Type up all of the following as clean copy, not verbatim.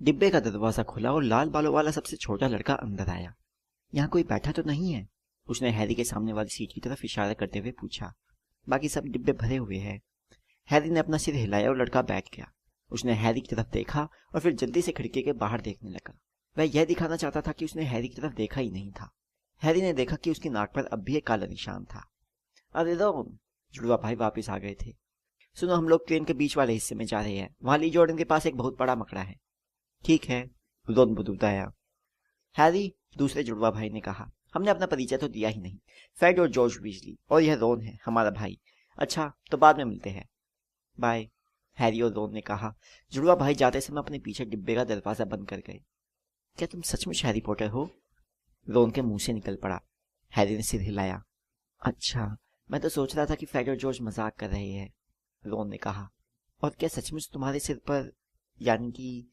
डिब्बे का दरवाजा खुला और लाल बालों वाला सबसे छोटा लड़का अंदर आया। यहाँ कोई बैठा तो नहीं है? उसने हैरी के सामने वाली सीट की तरफ इशारा करते हुए पूछा। बाकी सब डिब्बे भरे हुए हैं। हैरी ने अपना सिर हिलाया और लड़का बैठ गया। उसने हैरी की तरफ देखा और फिर जल्दी से खिड़की के बाहर देखने लगा। वह यह दिखाना चाहता था कि उसने हैरी की तरफ देखा ही नहीं था। हैरी ने देखा कि उसकी नाक पर अब भी एक काला निशान था। अरे रोन, जुड़वा भाई वापस आ गए थे। सुनो, हम लोग ट्रेन के बीच वाले हिस्से में जा रहे हैं। वहां ली जॉर्डन के पास एक बहुत बड़ा मकड़ा है। ठीक है, रोन बताया। हैरी, दूसरे जुड़वा भाई ने कहा, हमने अपना परिचय तो दिया ही नहीं। फ्रेड और जॉर्ज वीजली, और यह रोन है, हमारा भाई। अच्छा, तो बाद में मिलते हैं। बाय, हैरी और रोन ने कहा। जुड़वा भाई जाते समय अपने पीछे डिब्बे का दरवाजा बंद कर गए। क्या तुम सचमुच हैरी पॉटर हो? रोन के मुंह से निकल पड़ा। हैरी ने सिर हिलाया। अच्छा, मैं तो सोच रहा था कि फ्रेड और जॉर्ज मजाक कर रहे हैं, रोन ने कहा। और क्या सचमुच तुम्हारे सिर पर, यानी कि?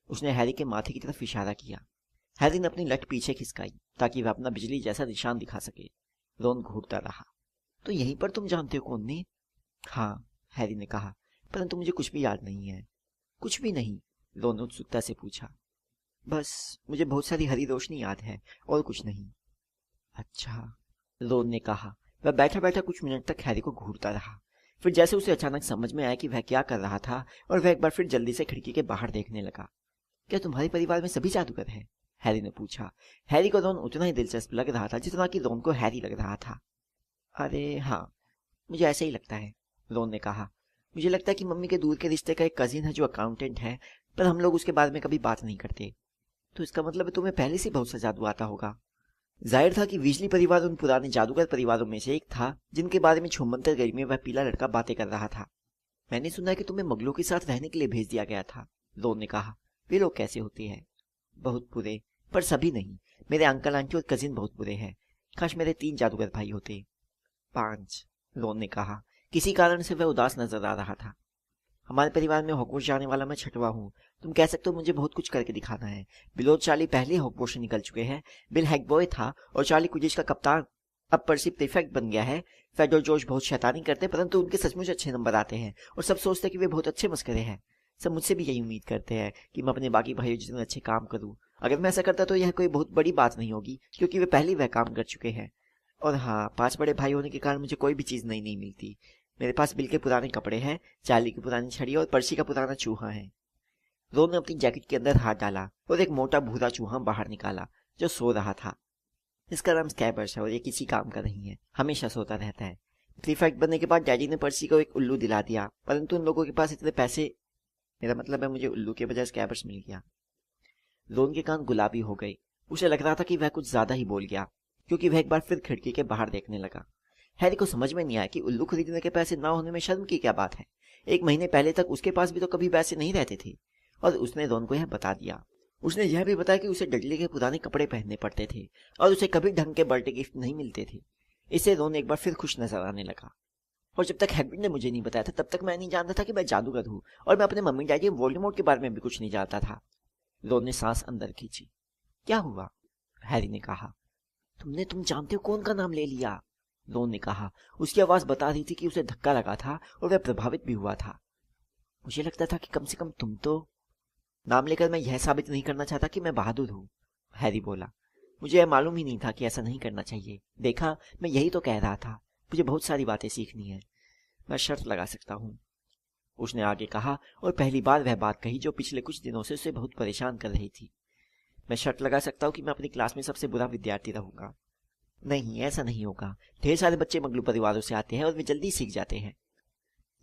उसने हैरी के माथे की तरफ इशारा किया। हैरी ने अपनी लठ पीछे खिसकाई ताकि वह अपना बिजली जैसा निशान दिखा सके। रोन घूरता रहा। तो यहीं पर तुम जानते हो कौन ने? हाँ, हैरी ने कहा, परंतु मुझे कुछ भी याद नहीं है। कुछ भी नहीं? रोन ने उत्सुकता से पूछा। बस मुझे बहुत सारी हरी रोशनी याद है, और कुछ नहीं। अच्छा, रोन ने कहा। वह बैठा बैठा कुछ मिनट तक हैरी को घूरता रहा। फिर जैसे उसे अचानक समझ में आया कि वह क्या कर रहा था, और वह एक बार फिर जल्दी से खिड़की के बाहर देखने लगा। क्या तुम्हारे परिवार में सभी जादूगर हैं? हैरी ने पूछा। हैरी को रोन उतना ही दिलचस्प लग रहा था जितना कि रोन को हैरी लग रहा था। अरे हाँ, मुझे ऐसे ही लगता है, रोन ने कहा। मुझे लगता है कि मम्मी के दूर के रिश्ते का एक कजिन है जो अकाउंटेंट है, पर हम लोग उसके बारे में कभी बात नहीं करते। तो इसका मतलब है तुम्हें पहले से बहुत सा जादू आता होगा। जाहिर था कि वीजली परिवार उन पुराने जादूगर परिवारों में से एक था जिनके बारे में छुमंतर गली में वह पीला लड़का बातें कर रहा था। मैंने सुना है कि तुम्हें मगलों के साथ रहने के लिए भेज दिया गया था, रोन ने कहा। वे लोग कैसे होते हैं? बहुत बुरे, पर सभी नहीं। मेरे अंकल आंटी और कजिन बहुत बुरे हैं। काश मेरे 3 जादूगर भाई होते। 5, रोन ने कहा। किसी कारण से वह उदास नजर आ रहा था। हमारे परिवार में हॉगवर्ट्स जाने वाला मैं छठवा हूँ। तुम कह सकते हो मुझे बहुत कुछ करके दिखाना है। बिल और चार्ली पहले हॉगवर्ट्स से निकल चुके हैं। बिल हैगबॉय था और चार्ली क्विडिच का कप्तान, अब पर्सी प्रीफेक्ट बन गया है। फ्रेड और जॉर्ज बहुत शैतानी करते हैं, परंतु उनके सचमुच अच्छे नंबर आते हैं और सब सोचते हैं कि वे बहुत अच्छे मस्करे हैं। सब मुझसे भी यही उम्मीद करते हैं कि मैं अपने बाकी भाइयों जितने अच्छे काम करूँ। अगर मैं ऐसा करता तो यह कोई बहुत बड़ी बात नहीं होगी, क्योंकि वे पहले ही वह काम कर चुके हैं। और हाँ, 5 बड़े भाई होने के कारण मुझे कोई भी चीज़ नई नहीं मिलती। मेरे पास बिल के पुराने कपड़े हैं, चार्ली की पुरानी छड़ी और पर्सी का पुराना चूहा है। रोन ने अपनी जैकेट के अंदर हाथ डाला और एक मोटा भूरा चूहा बाहर निकाला जो सो रहा था। इसका नाम स्कैबर्स है और ये किसी काम का नहीं है, हमेशा सोता रहता है। प्रीफेक्ट बनने के बाद डैडी ने पर्सी को एक उल्लू दिला दिया, परंतु उन लोगों के पास इतने पैसे, मेरा मतलब है मुझे उल्लू के बजाय स्कैबर्स मिल गया। रोन के कान गुलाबी हो गए। उसे लग रहा था कि वह कुछ ज्यादा ही बोल गया, क्योंकि वह एक बार फिर खिड़की के बाहर देखने लगा। हैरी को समझ में नहीं आया कि उल्लू खरीदने के पैसे ना होने में शर्म की क्या बात है। 1 महीने पहले तक उसके पास भी तो कभी पैसे नहीं रहते थे, और उसने रोन को यह बता दिया। उसने यह भी बताया कि उसे डडली के पुराने कपड़े पहनने पड़ते थे और उसे कभी ढंग के बर्थडे गिफ्ट नहीं मिलते थे। इससे रोन एक बार फिर खुश नजर आने लगा। और जब तक हैग्रिड ने मुझे नहीं बताया था तब तक मैं नहीं जानता था कि मैं जादूगर हूँ, और मैं अपने मम्मी डैडी वोल्डेमॉर्ट के बारे में भी कुछ नहीं जानता था। रोन ने सांस अंदर खींची। क्या हुआ? हैरी ने कहा। तुम जानते हो कौन का नाम ले लिया? रोन ने कहा। उसकी आवाज बता रही थी कि उसे धक्का लगा था और वह प्रभावित भी हुआ था। मुझे लगता था कि कम से कम तुम तो। नाम लेकर मैं यह साबित नहीं करना चाहता कि मैं बहादुर हूँ, हैरी बोला। मुझे यह मालूम ही नहीं था कि ऐसा नहीं करना चाहिए। देखा, मैं यही तो कह रहा था। मुझे बहुत सारी बातें सीखनी है। मैं शर्त लगा सकता हूँ, उसने आगे कहा, और पहली बार वह बात कही जो पिछले कुछ दिनों से उसे बहुत परेशान कर रही थी। मैं शर्त लगा सकता हूँ कि मैं अपनी क्लास में सबसे बुरा विद्यार्थी रहूंगा। नहीं, ऐसा नहीं होगा। ढेर सारे बच्चे मगलू परिवारों से आते हैं और वे जल्दी सीख जाते हैं।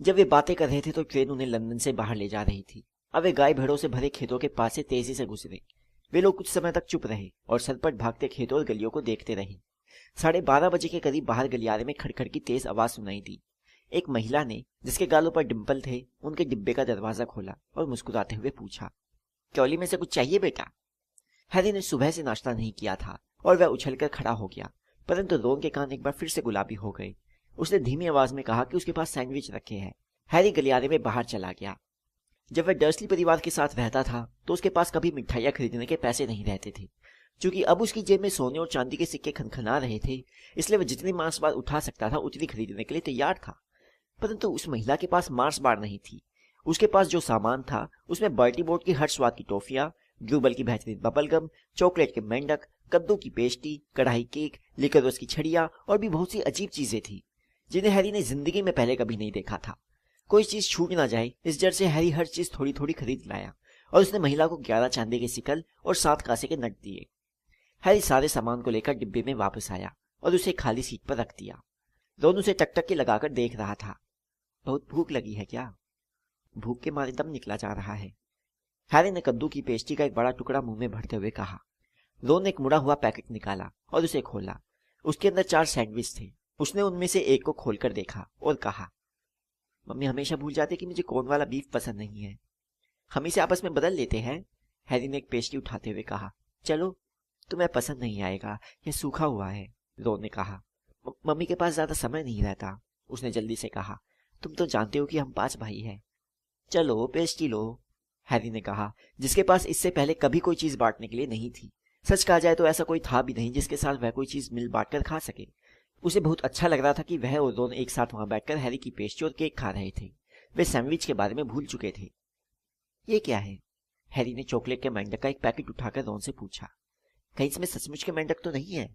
जब वे बातें कर रहे थे तो ट्रेन उन्हें लंदन से बाहर ले जा रही थी। अब वे गाय भेड़ों से भरे खेतों के पास से तेजी से गुजरे। वे लोग कुछ समय तक चुप रहे और सरपट भागते खेतों और गलियों को देखते रहे। 12:30 बजे के करीब बाहर गलियारे में खड़खड़ की तेज आवाज सुनाई दी। एक महिला ने, जिसके गालों पर डिम्पल थे, उनके डिब्बे का दरवाजा खोला और मुस्कुराते हुए पूछा, ट्रॉली में से कुछ चाहिए बेटा? हैरी ने सुबह से नाश्ता नहीं किया था और वह उछलकर खड़ा हो गया, परंतु रोन के कान एक बार फिर से गुलाबी हो गए। उसने धीमी आवाज में कहा कि उसके पास सैंडविच रखे हैं। हैरी गलियारे में बाहर चला गया। जब वह डर्सली परिवार के साथ रहता था तो उसके पास कभी मिठाइयाँ खरीदने के पैसे नहीं रहते थे। क्योंकि अब उसकी जेब में सोने और चांदी के सिक्के खनखना रहे थे, इसलिए वह जितनी मार्स बार उठा सकता था उतनी खरीदने के लिए तैयार था। परंतु उस महिला के पास मार्स बार नहीं थी। उसके पास जो सामान था उसमें बर्टी बोर्ड की हर स्वाद की टॉफियां, ग्लूबल की बेहतरीन बबलगम, चॉकलेट के मेंढक, कद्दू की पेस्ट्री, कढ़ाई केक, लिकरोस की छड़ियां और भी बहुत सी अजीब चीजें थी जिन्हें हैरी ने जिंदगी में पहले कभी नहीं देखा था। कोई चीज छूट ना जाए इस डर से हैरी हर चीज थोड़ी थोड़ी खरीद लाया और उसने महिला को 11 चांदी के सिकल और 7 कांसे के नट दिए। हैरी सारे सामान को लेकर डिब्बे में वापस आया और उसे खाली सीट पर रख दिया। रोन उसे टकटकी लगाकर देख रहा था। बहुत भूख लगी है क्या? भूख के मारे दम निकला जा रहा है। हैरी ने कद्दू की पेस्ट्री का एक बड़ा टुकड़ा मुंह में भरते हुए कहा। रोन ने एक मुड़ा हुआ पैकेट निकाला और उसे खोला। उसके अंदर 4 सैंडविच थे। उसने उनमें से एक को खोलकर देखा और कहा, मम्मी हमेशा भूल जाते कि मुझे कॉर्न वाला बीफ पसंद नहीं है। हम इसे आपस में बदल लेते हैं। हैरी ने एक पेस्ट्री उठाते हुए कहा। चलो, तुम्हें पसंद नहीं आएगा, यह सूखा हुआ है, रोन ने कहा। मम्मी के पास ज्यादा समय नहीं रहता, उसने जल्दी से कहा। तुम तो जानते हो कि हम 5 भाई हैं। चलो पेस्ट्री लो, हैरी ने कहा, जिसके पास इससे पहले कभी कोई चीज बांटने के लिए नहीं थी। सच कहा जाए तो ऐसा कोई था भी नहीं जिसके साथ वह कोई चीज मिल बांट कर खा सके। उसे बहुत अच्छा लग रहा था कि वह और रोन एक साथ वहां बैठकर हैरी की पेस्ट्री और केक खा रहे थे। वे सैंडविच के बारे में भूल चुके थे। ये क्या है? हैरी ने चॉकलेट के मेंढक का एक पैकेट उठाकर रोन से पूछा। कहीं इसमें सचमुच के मेंढक तो नहीं है?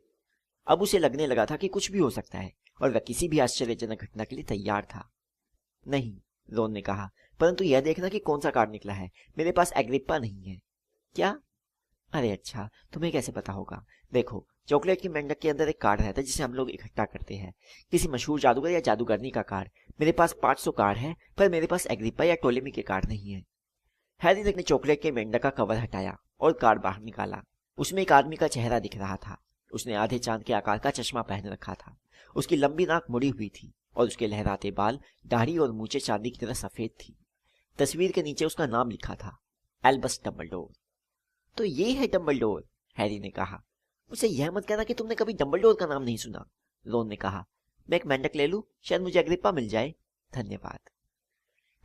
अब उसे लगने लगा था कि कुछ भी हो सकता है और वह किसी भी आश्चर्यजनक घटना के लिए तैयार था। नहीं, रोन ने कहा, परंतु यह देखना कि कौन सा कार्ड निकला है। मेरे पास एग्रिप्पा नहीं है। क्या? अरे अच्छा, तुम्हें कैसे पता होगा? देखो, चॉकलेट की मेंढक के अंदर एक कार्ड रहता है जिसे हम लोग इकट्ठा करते हैं, किसी मशहूर जादूगर या जादूगरनी का कार्ड। मेरे पास 500 कार्ड है, पर मेरे पास एग्रिप्पा या टोलेमी के कार्ड नहीं है। हैरी ने चॉकलेट के मेंढक का कवर हटाया और कार्ड बाहर निकाला। उसमें एक आदमी का चेहरा दिख रहा था। उसने आधे चांद के आकार का चश्मा पहन रखा था। उसकी लंबी नाक मुड़ी हुई थी और उसके लहराते बाल, दाढ़ी और मूंछें चांदी की तरह सफेद थी। तस्वीर के नीचे उसका नाम लिखा था, एल्बस डंबलडोर। तो ये है डंबलडोर, हैरी ने कहा। मुझे यह मत कहना कि तुमने कभी डंबलडोर का नाम नहीं सुना, रोन ने कहा। मैं एक मेंढक ले लूं, शायद मुझे अग्रिप्पा मिल जाए। धन्यवाद।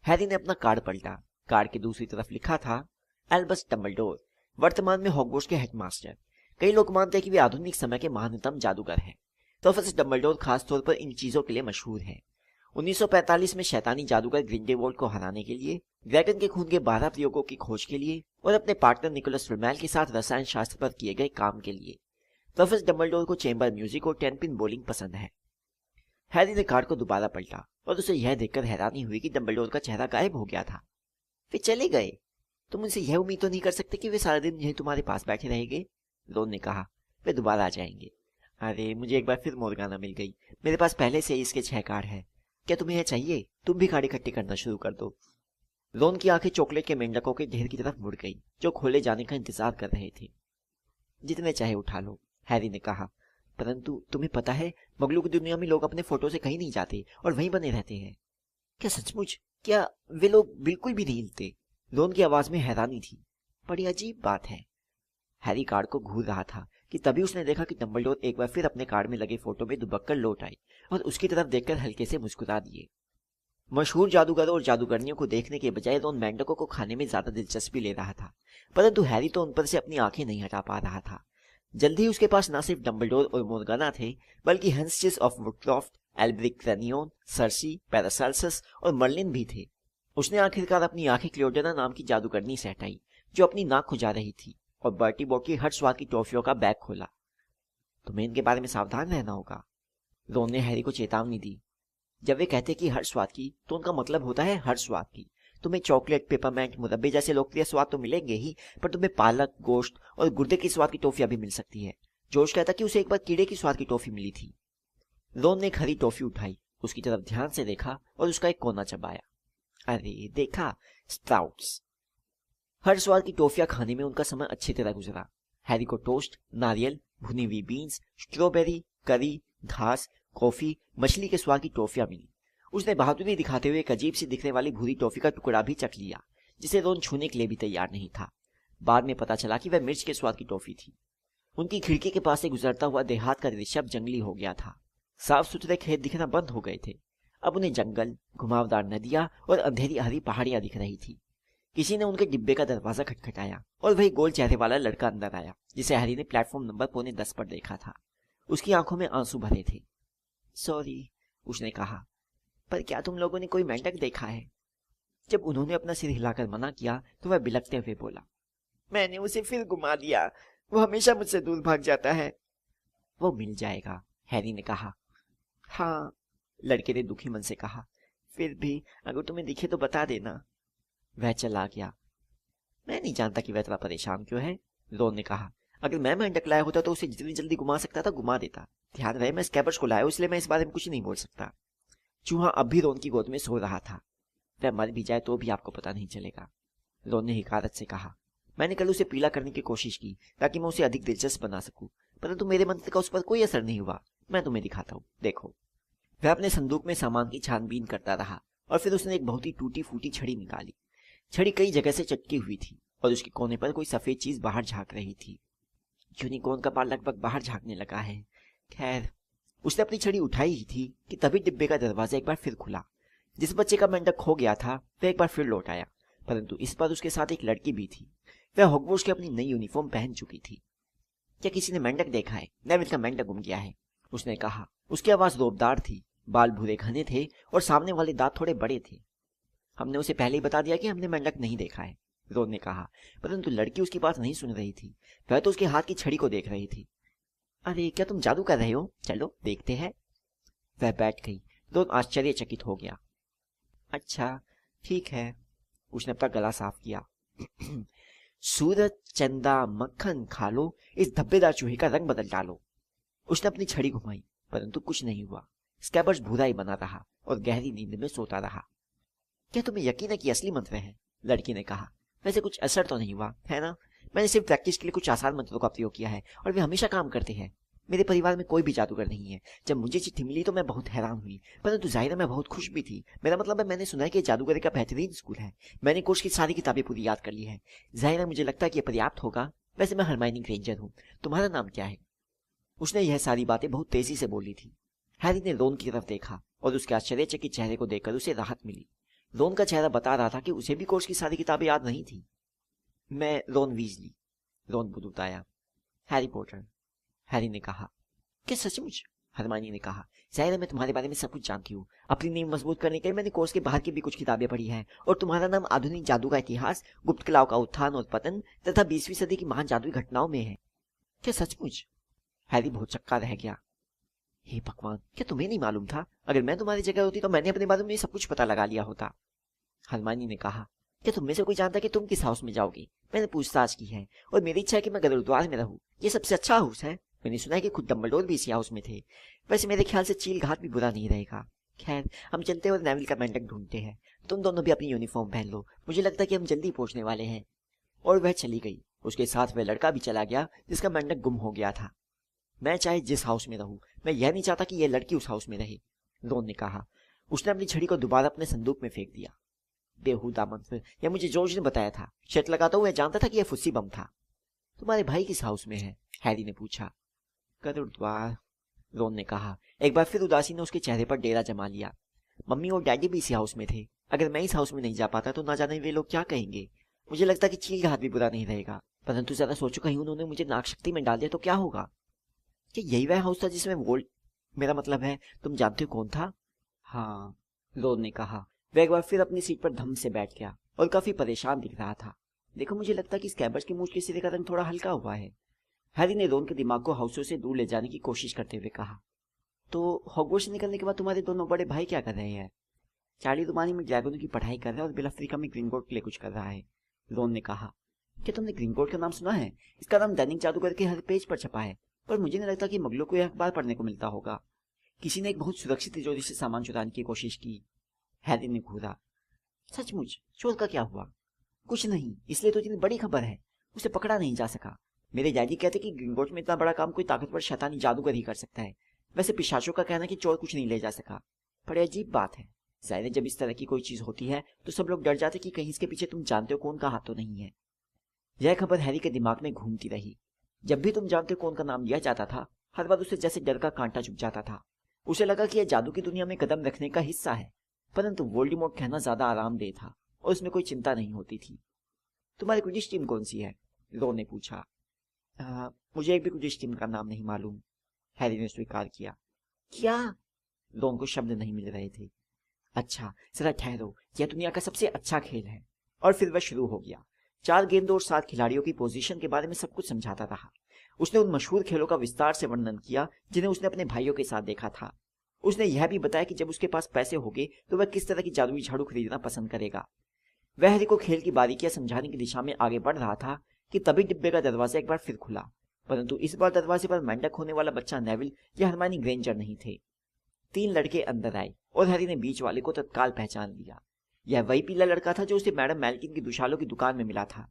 हैरी ने अपना कार्ड पलटा। कार्ड की दूसरी तरफ लिखा था, एल्बस डंबलडोर, वर्तमान में हॉगवर्ट्स के हेडमास्टर। कई लोग मानते हैं कि वे आधुनिक समय के महानतम जादूगर हैं। प्रोफेसर डंबलडोर खास तौर पर इन चीजों के लिए मशहूर है। 1945 में शैतानी जादूगर ग्रिंडेवोल्ड को हराने के लिए, ड्रैगन के खून के 12 प्रयोगों की खोज के लिए और अपने पार्टनर निकोलस फ्लेमेल के साथ रसायन शास्त्र पर किए गए काम के लिए प्रोफेसर डंबलडोर को चेंबर म्यूजिक और 10 पिन बॉलिंग पसंद है। हैरी ने कार्ड को दोबारा पलटा और उसे यह देखकर हैरानी हुई कि डंबलडोर का चेहरा गायब हो गया था। वे चले गए। तुम उनसे यह उम्मीद तो नहीं कर सकते कि वे सारा दिन यहीं तुम्हारे पास बैठे रहेंगे, रोन ने कहा। वे दोबारा आ जाएंगे। अरे, मुझे एक बार फिर मोर्गाना मिल गई। मेरे पास पहले से ही इसके 6 कार्ड है। क्या तुम्हें यह चाहिए? तुम भी कार्ड इकट्ठे करना शुरू कर दो। रोन की आंखें चॉकलेट के मेंढकों के ढेर की तरफ मुड़ गई जो खोले जाने का इंतजार कर रहे थे। जितने चाहे उठा लो, हैरी ने कहा, परंतु तुम्हें पता है, मगलों की दुनिया में लोग अपने फोटो से कहीं नहीं जाते और वहीं बने रहते हैं। क्या सचमुच? क्या वे लोग बिल्कुल भी नहीं हिलते? रोन की आवाज में हैरानी थी। बड़ी अजीब बात है। हैरी कार्ड को घूर रहा था कि तभी उसने देखा कि डंबलडोर एक बार फिर अपने कार्ड में लगे फोटो में दुबक कर लौट आई और उसकी तरफ देखकर हल्के से मुस्कुरा दिए। मशहूर जादूगरों और जादूगरनियों को देखने के बजाय रोन मेंढकों को खाने में ज्यादा दिलचस्पी ले रहा था, परंतु हैरी तो उन पर से अपनी आंखें नहीं हटा पा रहा था। जल्दी ही उसके पास न सिर्फ डंबलडोर और मोर्गाना थे, बल्कि हेंस्टिस ऑफ वुडक्रॉफ्ट, एल्ब्रिक क्रेनियोन, सर्सी, पैरासेल्सस और मर्लिन भी थे। उसने आखिरकार अपनी आंखें क्लियोडेना नाम की जादूगरनी से हटाई जो अपनी नाक खुजा रही थी और बर्टी बोर्ड की हर स्वाद की टॉफियों का बैग खोला। तुम्हें इनके बारे में सावधान रहना होगा, रोन ने हैरी को चेतावनी दी। जब वे कहते कि हर स्वाद की, तो उनका मतलब होता है हर स्वाद की। तुम्हें चॉकलेट, पेपरमेंट, मुरब्बे जैसे लोकप्रिय स्वाद तो मिलेंगे ही, पर तुम्हें पालक, गोश्त और गुर्दे की स्वाद की टॉफियां भी मिल सकती है। जोश कहता कि उसे एक बार कीड़े की स्वाद की टॉफी मिली थी। रोन ने एक हरी टॉफी उठाई, उसकी तरफ ध्यान से देखा और उसका एक कोना चबाया। अरे देखा, स्प्राउट्स। हर स्वाद की टॉफियां खाने में उनका समय अच्छी तरह गुजरा। हैरी को टोस्ट, नारियल, भुनी हुई बीन्स, स्ट्रॉबेरी, करी, घास, कॉफी, मछली के स्वाद की टॉफियां मिली। उसने बहादुरी दिखाते हुए एक अजीब सी दिखने वाली भूरी टॉफी का टुकड़ा भी चख लिया, जिसे रोन छूने के लिए भी तैयार नहीं था। बाद में पता चला कि वह मिर्च के स्वाद की टॉफी थी। उनकी खिड़की के पास से गुजरता हुआ देहात का दृश्य जंगली हो गया था। साफ सुथरे खेत दिखना बंद हो गए थे। अब उन्हें जंगल, घुमावदार नदियां और अंधेरी हरी पहाड़ियां दिख रही थी। किसी ने उनके डिब्बे का दरवाजा खटखटाया और वही गोल चेहरे वाला लड़का अंदर आया, जिसे हैरी ने प्लेटफॉर्म नंबर 9:45 पर देखा था। उसकी आंखों में आंसू भरे थे। सॉरी, उसने कहा, पर क्या तुम लोगों ने कोई मेंढक देखा है? जब उन्होंने अपना सिर हिलाकर मना किया तो वह बिलखते हुए बोला, मैंने उसे फिर घुमा दिया, वो हमेशा मुझसे दूर भाग जाता है। वो मिल जाएगा, हैरी ने कहा। हाँ, लड़के ने दुखी मन से कहा, फिर भी अगर तुम्हें दिखे तो बता देना। वह चला गया। मैं नहीं जानता कि वह इतना परेशान क्यों है, रोन ने कहा। अगर मैं मेंढक लाया होता तो उसे जितनी जल्दी घुमा सकता था घुमा देता। ध्यान रहे मैं स्कैबर्स को लाया हूं, इसलिए मैं इस बारे में कुछ नहीं बोल सकता। चूहा अब भी रोन की गोद में सो रहा था। वह मर भी जाए तो भी आपको पता नहीं चलेगा, रोन ने हिकारत से कहा। मैंने कल उसे पीला करने की कोशिश की ताकि मैं उसे अधिक दिलचस्प बना सकूं, परंतु मेरे मंत्र का उस पर कोई असर नहीं हुआ। मैं तुम्हें दिखाता हूँ, देखो। वह अपने संदूक में सामान की छानबीन करता रहा और फिर उसने एक बहुत ही टूटी फूटी छड़ी निकाली। छड़ी कई जगह से चटकी हुई थी और उसके कोने पर कोई सफेद चीज बाहर झांक रही थी। यूनिकॉर्न का बाल लगभग बाहर झांकने लगा है। खैर, उसने अपनी छड़ी उठाई ही थी कि तभी डिब्बे का दरवाजा एक बार फिर खुला। जिस बच्चे का मेंढक खो गया था वह एक बार फिर लौट आया, परंतु इस बार उसके साथ एक लड़की भी थी। वह हॉगवर्ट्स की अपनी नई यूनिफॉर्म पहन चुकी थी। क्या किसी ने मेंढक देखा है? नेविल का मेंढक गुम गया है, उसने कहा। उसकी आवाज रोबदार थी, बाल भूरे घने थे और सामने वाले दांत थोड़े बड़े थे। हमने उसे पहले ही बता दिया कि हमने मेंढक नहीं देखा है, रोन ने कहा, परंतु लड़की उसकी बात नहीं सुन रही थी। वह तो उसके हाथ की छड़ी को देख रही थी। अरे, क्या तुम जादू कर रहे हो? चलो देखते हैं। वह बैठ गई। रोन आश्चर्यचकित हो गया। अच्छा, ठीक है। उसने अपना गला साफ किया। सूरज, चंदा, मक्खन खा लो, इस धब्बेदार चूहे का रंग बदल डालो। उसने अपनी छड़ी घुमाई, परंतु कुछ नहीं हुआ। स्कैबर्स भूरा ही बना रहा और गहरी नींद में सोता रहा। क्या तुम्हें यकीन है कि असली मंत्र है? लड़की ने कहा। वैसे कुछ असर तो नहीं हुआ है ना? मैंने सिर्फ प्रैक्टिस के लिए कुछ आसान मंत्रों का प्रयोग किया है और वे हमेशा काम करते हैं। मेरे परिवार में कोई भी जादूगर नहीं है। जब मुझे चिट्ठी मिली तो मैं बहुत हैरान हुई, परंतु जाहिर है मैं बहुत खुश भी थी। मेरा मतलब है, मैंने सुना है कि जादूगरी का बेहतरीन स्कूल है। मैंने कोर्स की सारी किताबें पूरी याद कर ली है। जाहिर है मुझे लगता है कि यह पर्याप्त होगा। वैसे मैं हरमाइनी ग्रेंजर हूँ। तुम्हारा नाम क्या है? उसने यह सारी बातें बहुत तेजी से बोली थी। हैरी ने रोन की तरफ देखा और उसके आश्चर्यचकित चेहरे को देखकर उसे राहत मिली। रोन का चेहरा बता रहा था कि उसे भी कोर्स की सारी किताबें याद नहीं थी। मैं रोन वीजली, रोन बताया। हैरी पॉटर, हैरी ने कहा। क्या सचमुच? हरमानी ने कहा। जाहिर है मैं तुम्हारे बारे में सब कुछ जानती हूँ। अपनी नींव मजबूत करने के लिए मैंने कोर्स के बाहर की भी कुछ किताबें पढ़ी हैं, और तुम्हारा नाम आधुनिक जादू का इतिहास, गुप्त कलाओं का उत्थान और पतन तथा 20वीं सदी की महान जादुई घटनाओं में है। क्या सचमुच? हैरी बहुत चक्का रह गया। हे भगवान, क्या तुम्हें नहीं मालूम था? अगर मैं तुम्हारी जगह होती तो मैंने अपने बारे में सब कुछ पता लगा लिया होता। हरमानी ने कहा। क्या तुम में से कोई जानता है कि तुम किस हाउस में जाओगी? मैंने पूछताछ की है और मेरी इच्छा है कि मैं गरुद्वार में रहूं। ये सबसे अच्छा हाउस है। मैंने सुना है कि खुद डम्बलडोर भी इसी हाउस में थे। वैसे मेरे ख्याल से चील घाट भी बुरा नहीं रहेगा। खैर, हम चलते और नेविल का मेंढक ढूंढते हैं। तुम दोनों भी अपनी यूनिफॉर्म पहन लो, मुझे लगता है कि हम जल्दी पहुंचने वाले हैं। और वह चली गई। उसके साथ वह लड़का भी चला गया जिसका मेंढक गुम हो गया था। मैं चाहे जिस हाउस में रहूं, मैं यह नहीं चाहता कि यह लड़की उस हाउस में रहे, रोन ने कहा। उसने अपनी छड़ी को दोबारा अपने संदूक में फेंक दिया। बेहुदा मंत्र, यह मुझे जॉर्ज ने बताया था। शर्त लगाता हूं वह जानता था कि यह फुस्सी बम था। तुम्हारे भाई किस हाउस में है? हैरी ने पूछा। गरुद्वार, रोन ने कहा। एक बार फिर उदासी ने उसके चेहरे पर डेरा जमा लिया। मम्मी और डैडी भी इसी हाउस में थे। अगर मैं इस हाउस में नहीं जा पाता तो ना जाने वे लोग क्या कहेंगे। मुझे लगता है कि चील घाट भी बुरा नहीं रहेगा, परंतु जरा सोचो कहीं उन्होंने मुझे नागशक्ति में डाल दिया तो क्या होगा। कि यही वह हाउस था जिसमें वोल्ट, मेरा मतलब है, तुम जानते हो कौन था? हाँ, रोन ने कहा। वह एक बार फिर अपनी सीट पर धम से बैठ गया और काफी परेशान दिख रहा था। देखो, मुझे लगता है कि स्कैबर्स की मूंछ के सिरे का रंग थोड़ा हल्का हुआ है। हैरी ने रोन के दिमाग को हाउसों से दूर ले जाने की कोशिश करते हुए कहा। तो हॉगवर्ट्स से निकलने के बाद तुम्हारे दोनों बड़े भाई क्या कर रहे हैं? चार्ली दुमानी में ड्रैगनों की पढ़ाई कर रहा है और बिल अफ्रीका में ग्रीनगोट के लिए कुछ कर रहा है, रोन ने कहा। क्या तुमने ग्रीनगोट का नाम सुना है? इसका नाम दैनिक जादूगर के हर पेज पर छपा है, पर मुझे नहीं लगता कि मगलों को यह अखबार पढ़ने को मिलता होगा। किसी ने एक बहुत सुरक्षित तिजोरी से सामान चुराने की कोशिश की। हैरी ने घूरा। सचमुच? चोर का क्या हुआ? कुछ नहीं, इसलिए तो इतनी बड़ी खबर है। उसे पकड़ा नहीं जा सका। मेरे डैडी कहते कि ग्रीनगोट में इतना बड़ा काम कोई ताकतवर शैतानी जादूगर ही कर सकता है। वैसे पिशाचों का कहना कि चोर कुछ नहीं ले जा सका। बड़ी अजीब बात है। जाहिर है जब इस तरह की कोई चीज होती है तो सब लोग डर जाते कि कहीं इसके पीछे तुम जानते हो कौन का हाथ तो नहीं है। यह खबर हैरी के दिमाग में घूमती रही। जब भी तुम जानते हो कौन का नाम लिया जाता था, हर बार उसे जैसे डर का कांटा चुभ जाता था। उसे लगा कि यह जादू की दुनिया में कदम रखने का हिस्सा है, परंतु वोल्डेमॉर्ट कहना ज्यादा आरामदेह था और उसमें कोई चिंता नहीं होती थी। तुम्हारी क्विडिच टीम कौन सी है? रोन ने पूछा। मुझे एक भी क्विडिच टीम का नाम नहीं मालूम, हैरी ने स्वीकार किया। क्या? रोन को शब्द नहीं मिल रहे थे। अच्छा जरा ठहरो, यह दुनिया का सबसे अच्छा खेल है। और फिर वह शुरू हो गया। 4 गेंदों और 7 खिलाड़ियों की पोजीशन के बारे में सब कुछ समझाता रहा। उसने उन मशहूर खेलों का विस्तार से वर्णन किया जिन्हें उसने अपने भाइयों के साथ देखा था। उसने यह भी बताया कि जब उसके पास पैसे होंगे तो वह किस तरह की जादुई झाड़ू खरीदना पसंद करेगा। वह हैरी को खेल की बारीकियां समझाने की दिशा में आगे बढ़ रहा था कि तभी डिब्बे का दरवाजा एक बार फिर खुला, परंतु इस बार दरवाजे पर मेंढक होने वाला बच्चा नेविल या हरमाइनी ग्रेंजर नहीं थे। 3 लड़के अंदर आए और हैरी ने बीच वाले को तत्काल पहचान लिया। यह वही पीला लड़का था जो उसे मैडम मेल्किन की दुशालों की दुकान में मिला था।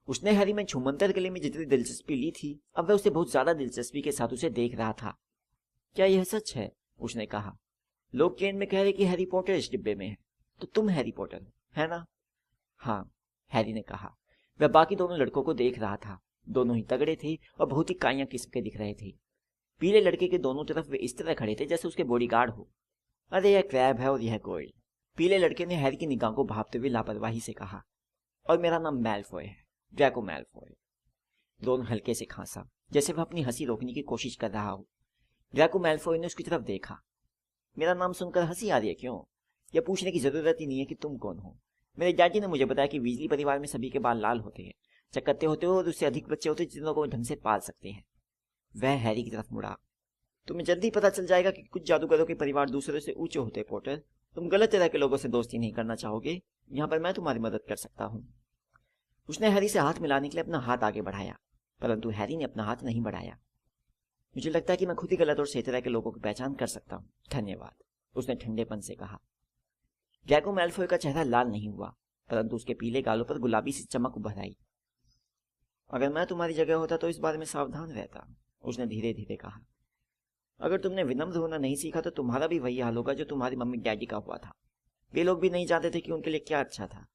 उसने हैरी में छुमंतर गले में जितनी दिलचस्पी ली थी, अब वह उसे बहुत ज्यादा दिलचस्पी के साथ उसे देख रहा था। क्या यह सच है? उसने कहा। लोग ट्रेन में कह रहे कि हैरी पॉटर इस डिब्बे में है, तो तुम हैरी पॉटर हो, है ना? हाँ, हैरी ने कहा। वह बाकी दोनों लड़कों को देख रहा था। दोनों ही तगड़े थे और बहुत ही काइयां किस्म के दिख रहे थे। पीले लड़के के दोनों तरफ वे इस तरह खड़े थे जैसे उसके बॉडीगार्ड हो। अरे यह क्रैब है और यह गोयल। पीले लड़के ने हैरी की निगाह को भांपते हुए लापरवाही से कहा। और मेरा नाम मैलफॉय है, ड्रैको मैलफॉय। रोन हल्के से खांसा, जैसे वह अपनी हंसी रोकने की कोशिश कर रहा हो। ड्रैको मैलफॉय ने उसकी तरफ देखा। मेरा नाम सुनकर हंसी आ रही है क्यों? यह पूछने की जरूरत ही नहीं है कि तुम कौन हो। मेरे डैडी ने मुझे बताया कि वीजली परिवार में सभी के बाल लाल होते हैं, चकत्ते होते हो और उससे अधिक बच्चे होते हैं जिन लोगों को ढंग से पाल सकते हैं। वह हैरी की तरफ मुड़ा। तुम्हें जल्दी पता चल जाएगा कि कुछ जादूगरों के परिवार दूसरों से ऊंचे होते हैं पॉटर। तुम गलत तरह के लोगों से दोस्ती नहीं करना चाहोगे। यहाँ पर मैं तुम्हारी मदद कर सकता हूँ। उसने हैरी से हाथ मिलाने के लिए अपना हाथ आगे बढ़ाया, परंतु हैरी ने अपना हाथ नहीं बढ़ाया। मुझे लगता है कि मैं खुद ही गलत और सही तरह के लोगों की पहचान कर सकता हूँ, धन्यवाद, उसने ठंडेपन से कहा। ड्रैको मैलफॉय का चेहरा लाल नहीं हुआ, परंतु उसके पीले गालों पर गुलाबी सी चमक उभर आई। अगर मैं तुम्हारी जगह होता तो इस बारे में सावधान रहता, उसने धीरे धीरे कहा। अगर तुमने विनम्र होना नहीं सीखा तो तुम्हारा भी वही हाल होगा जो तुम्हारी मम्मी डैडी का हुआ था। वे लोग भी नहीं जानते थे कि उनके लिए क्या अच्छा था।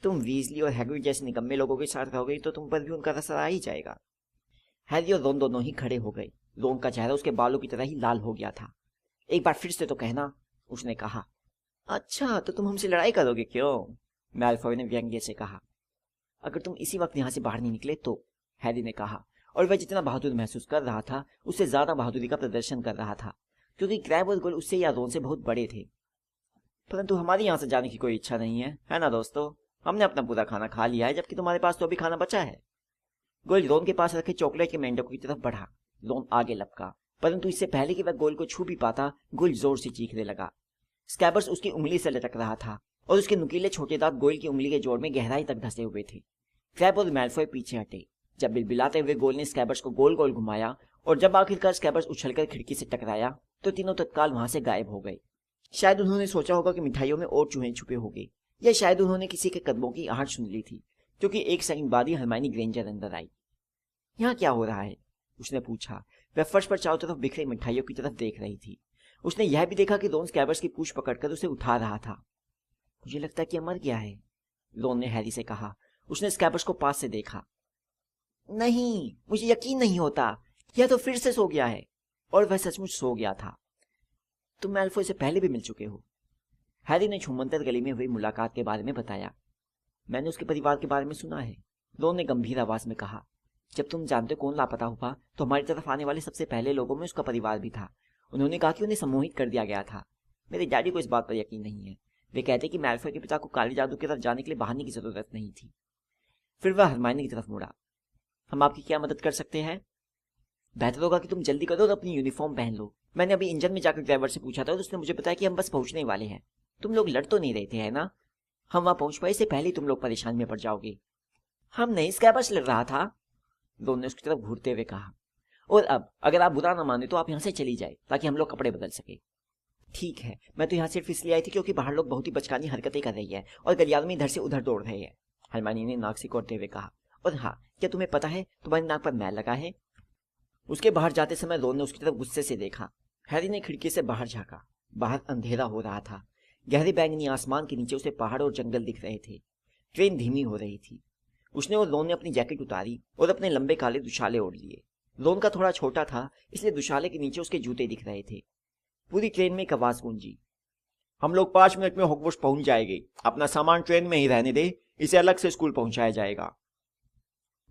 तुम वीजली और हैग्रिड जैसे निकम्मे लोगों के साथ रहोगे तो तुम पर भी उनका असर आ ही जाएगा। हैरी और रोन दोनों ही खड़े हो गए। रोन का चेहरा उसके बालों की तरह ही लाल हो गया था। एक बार फिर से तो कहना, उसने कहा। अच्छा, तो तुम हमसे लड़ाई करोगे क्यों? मैलफॉय ने व्यंग्य से कहा। अगर तुम इसी वक्त यहाँ से बाहर नहीं निकले तो, हैरी ने कहा, और वह जितना बहादुर महसूस कर रहा था उससे ज्यादा बहादुरी का प्रदर्शन कर रहा था, क्योंकि क्रैब और गोल उससे या रोन से बहुत बड़े थे। परंतु हमारी यहाँ से जाने की कोई इच्छा नहीं है ना दोस्तों? हमने अपना पूरा खाना खा लिया है, जबकि तुम्हारे पास तो अभी खाना बचा है। गोल रोन के पास रखे चॉकलेट के मेंढकों की तरफ बढ़ा। रोन आगे लपका, परंतु इससे पहले कि वह गोल को छू भी पाता, गोल जोर से चीखने लगा। स्कैबर्स उसकी उंगली से लटक रहा था और उसके नुकीले छोटे दांत गोल की उंगली के जोड़ में गहराई तक धंसे हुए थे। क्रैब और मैलफॉय पीछे हटे। जब बिलबिलाते हुए गोल ने स्कैबर्स को गोल गोल घुमाया और जब आखिरकार स्कैबर्स उछलकर खिड़की से टकराया तो तीनों तत्काल वहां से गायब हो गए। शायद उन्होंने सोचा होगा कि मिठाइयों में और चूहे छुपे होंगे, या शायद उन्होंने किसी के कदमों की आहट सुन ली थी, क्योंकि एक सेकंड बाद ही हरमाइनी ग्रेंजर अंदर आई। यहाँ क्या हो रहा है? उसने पूछा। वह फर्श पर चारों तरफ बिखरे मिठाइयों की तरफ देख रही थी। उसने यह भी देखा कि रोन स्कैबर्स की पूंछ पकड़कर उसे उठा रहा था। मुझे लगता है कि मर गया है, रोन ने हैरी से कहा। उसने स्कैबर्स को पास से देखा। नहीं, मुझे यकीन नहीं होता, यह तो फिर से सो गया है। और वह सचमुच सो गया था। तुम मैलफॉय से पहले भी मिल चुके हो, हैरी ने छुमंतर गली में हुई मुलाकात के बारे में बताया। मैंने उसके परिवार के बारे में सुना है, रोन ने गंभीर आवाज में कहा। जब तुम जानते कौन लापता हुआ तो हमारी तरफ आने वाले सबसे पहले लोगों में उसका परिवार भी था। उन्होंने कहा कि उन्हें सम्मोहित कर दिया गया था। मेरे डैडी को इस बात पर यकीन नहीं है। वे कहते कि मैलफॉय के पिता को काले जादू की तरफ जाने के लिए बहाने की जरूरत नहीं थी। फिर वह हरमाइनी की तरफ मुड़ा। हम आपकी क्या मदद कर सकते हैं? बेहतर होगा कि तुम जल्दी करो और अपनी यूनिफॉर्म पहन लो। मैंने अभी इंजन में जाकर ड्राइवर से पूछा था और उसने मुझे बताया कि हम बस पहुंचने वाले हैं। तुम लोग लड़ तो नहीं रहे थे, है ना? हम वहां पहुंच पाए इससे पहले तुम लोग परेशानी में पड़ जाओगे। हम नहीं, स्कैबर्स लड़ रहा था, रोन ने उसकी तरफ घूरते हुए कहा। और अब अगर आप बुरा ना माने तो आप यहाँ से चली जाए ताकि हम लोग कपड़े बदल सके। ठीक है, मैं तो यहाँ सिर्फ इसलिए आई थी क्योंकि बाहर लोग बहुत ही बचकानी हरकतें कर रही है और गलियारों में इधर से उधर दौड़ रहे हैं, हरमाइनी ने नाक सिकोड़ते हुए कहा। और हाँ, क्या तुम्हें पता है तुम्हारी नाक पर मैल लगा है? उसके बाहर जाते समय रोन ने उसकी तरफ गुस्से से देखा। हैरी ने खिड़की से बाहर झांका। बाहर अंधेरा हो रहा था। गहरे बैंगनी आसमान के नीचे उसे पहाड़ और जंगल दिख रहे थे। ट्रेन धीमी हो रही थी। उसने और रोन ने अपनी जैकेट उतारी और अपने लंबे काले दुशाले ओढ़ लिए। रोन का थोड़ा छोटा था, इसलिए दुशाले के नीचे उसके जूते दिख रहे थे। पूरी ट्रेन में एक आवाज गूंजी। हम लोग 5 मिनट में हॉगवर्ट्स पहुंच जाएंगे। अपना सामान ट्रेन में ही रहने दे, इसे अलग से स्कूल पहुंचाया जाएगा।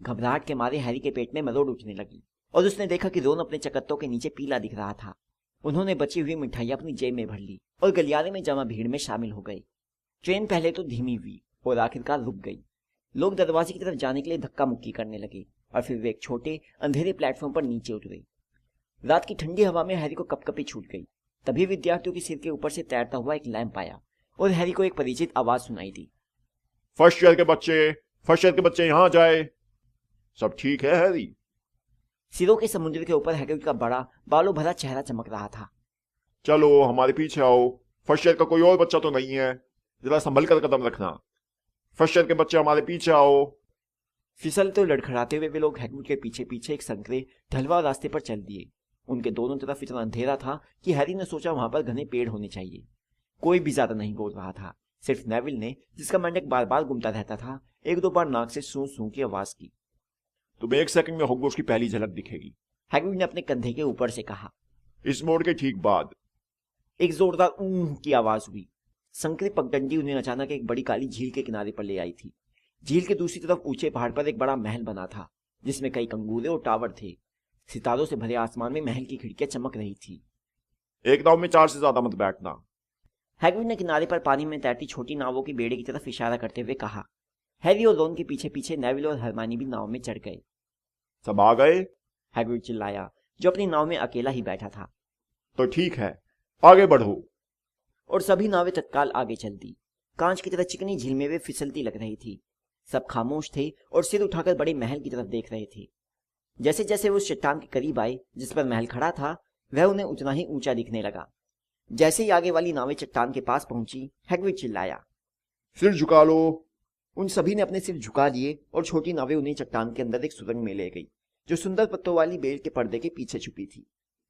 घबराहट के मारे हैरी के पेट में मरोड़ उठने लगी और उसने देखा कि रोन अपने चकत्तों के नीचे पीला दिख रहा था। उन्होंने बची हुई मिठाइयां अपनी जेब में भर ली और गलियारे में जमा भीड़ में शामिल हो गए। ट्रेन पहले तो धीमी हुई और आखिरकार रुक गई। लोग दरवाजे की तरफ जाने के लिए धक्का मुक्की करने लगे और फिर वे एक छोटे अंधेरे प्लेटफॉर्म पर नीचे उतरे। रात की ठंडी हवा में हैरी को कपकपी छूट गई। तभी विद्यार्थियों के सिर के ऊपर से तैरता हुआ एक लैंप आया और हैरी को एक परिचित आवाज सुनाई दी। फर्स्ट ईयर के बच्चे यहाँ जाए। सब ठीक है हैरी? सिरों के समुद्र के ऊपर हैग्रिड का बड़ा बालों भरा चेहरा चमक रहा था। चलो हमारे पीछे आओ। फर्स्ट ईयर का कोई और बच्चा तो नहीं है? जरा संभल कर कदम रखना। फर्स्ट ईयर के बच्चे हमारे पीछे आओ। फिसलते और लड़खड़ाते हुए वे लोग हैग्रिड के पीछे पीछे एक संकरे ढलवा रास्ते पर चल दिए। उनके दोनों तरफ इतना अंधेरा था कि हैरी ने सोचा वहां पर घने पेड़ होने चाहिए। कोई भी ज्यादा नहीं बोल रहा था। सिर्फ नेविल ने, जिसका मेंढक बार बार घूमता रहता था, एक दो बार नाक से सूं सूं की आवाज की। तुम्हें 1 सेकंड में हॉगवर्ट्स की पहली झलक दिखेगी, हैग्रिड ने अपने कंधे के ऊपर से कहा। इस मोड़ के ठीक बाद। एक जोरदार ऊं की आवाज हुई। संकरी पगडंडी उन्हें अचानक एक बड़ी काली झील के किनारे पर ले आई थी। झील के दूसरी तरफ ऊंचे पहाड़ पर एक बड़ा महल बना था, जिसमें कई कंगूरे और टावर थे। सितारों से भरे आसमान में महल की खिड़कियां चमक रही थी। एक नाव में 4 से ज्यादा मत बैठना। हैग्रिड ने किनारे पर पानी में तैरती छोटी नावों के बेड़े की तरफ इशारा करते हुए कहा। हैरी और रोन के पीछे पीछे नेविल और हरमानी भी नाव में चढ़ गए। सब आ गए? हैग्रिड चिल्लाया, जो अपनी नाव में अकेला ही बैठा था। तो ठीक है, आगे बढ़ो। और सभी नावें तत्काल आगे चल दी। कांच की तरह चिकनी झील में वे फिसलती लग रही थी। सब खामोश थे और सिर उठाकर बड़े महल की तरफ देख रहे थे। जैसे जैसे वो उस चट्टान के करीब आए जिस पर महल खड़ा था, वह उन्हें उतना ही ऊंचा दिखने लगा। जैसे ही आगे वाली नावें चट्टान के पास पहुंची, हैग्रिड चिल्लाया, सिर झुका लो। उन सभी ने अपने सिर झुका लिए और छोटी नावें उन्हें चट्टान के अंदर एक सुरंग में ले गई, जो सुंदर पत्तों वाली बेल के पर्दे के पीछे छुपी थी।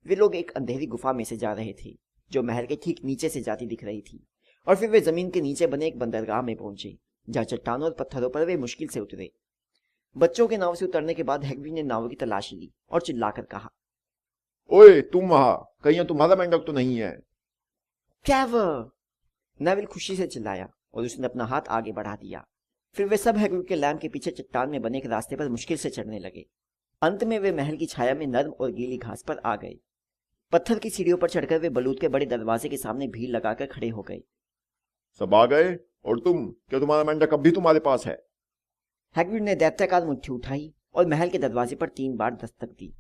वे लोग एक अंधेरी गुफा में से जा रहे थे, जो महल के ठीक नीचे से जाती दिख रही थी। और फिर वे जमीन के नीचे बने एक बंदरगाह में पहुंचे, जहाँ चट्टानों और पत्थरों पर वे मुश्किल से उतरे। बच्चों के नाव से उतरने के बाद हैग्रिड ने नाव की तलाशी ली और चिल्लाकर कहा, ओए तुम वहां कहीं, तुम्हारा मेंढक तो नहीं है? ट्रेवर! नेविल खुशी से चिल्लाया और उसने अपना हाथ आगे बढ़ा दिया। फिर वे सब हैग्रिड के लैंप के पीछे चट्टान में बने एक रास्ते पर मुश्किल से चढ़ने लगे। अंत में वे महल की छाया में नर्म और गीली घास पर आ गए। पत्थर की सीढ़ियों पर चढ़कर वे बलूत के बड़े दरवाजे के सामने भीड़ लगाकर खड़े हो गए। सब आ गए? और तुम, क्या तुम्हारा मेंढक अब भी तुम्हारे पास है? हैग्रिड ने दैत्याकार मुट्ठी उठाई और महल के दरवाजे पर 3 बार दस्तक दी।